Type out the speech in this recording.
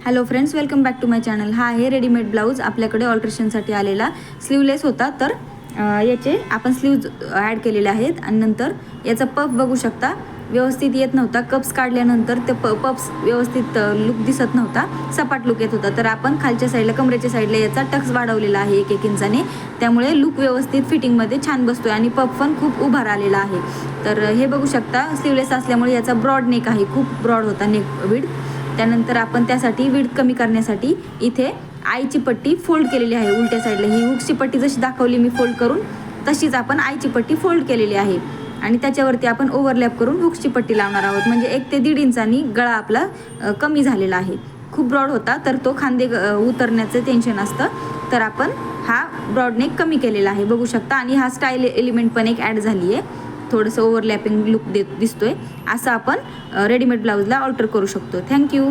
Hello friends, welcome back to my channel. हा आहे readymade blouse आपल्याकडे ऑल्ट्रेशनसाठी आलेला. स्लीवलेस होता, तर याचे आपण स्लीव्ज ॲड केलेले आहेत. आणि नंतर याचा पफ बघू शकता, व्यवस्थित येत नव्हता. कप्स काढल्यानंतर ते पप्स व्यवस्थित लुक दिसत नव्हता, सपाट लुक येत होता. तर आपण खालच्या साईडला, कमरेच्या साईडला याचा टक्स वाढवलेला आहे 1-1 इंचाने. त्यामुळे लुक व्यवस्थित फिटिंगमध्ये छान बसतोय आणि पफ पण खूप उभा राहिलेला आहे. तर हे बघू शकता, स्लीवलेस असल्यामुळे याचा ब्रॉड नेक आहे, खूप ब्रॉड होता नेक विड्थ. त्यानंतर आपण त्यासाठी विड्थ कमी करण्यासाठी इथे आईची पट्टी फोल्ड केलेली आहे उलट्या साईडला. ही हुक्सची पट्टी जशी दाखवली मी फोल्ड करून, तशीच आपण आईची पट्टी फोल्ड केलेली आहे. आणि त्याच्यावरती आपण ओव्हरलॅप करून हुक्सची पट्टी लावणार आहोत. म्हणजे 1 ते 1.5 इंचांनी गळा आपला कमी झालेला आहे. खूप ब्रॉड होता, तर तो खांदे उतरण्याचं टेन्शन असतं. तर आपण हा ब्रॉड नेक कमी केलेला आहे, बघू शकता. आणि हा स्टाईल एलिमेंट पण एक ॲड झाली आहे. थोडंसं ओव्हरलॅपिंग लुक दिसतोय. असं आपण रेडीमेड ब्लाऊजला ऑल्टर करू शकतो. थँक्यू.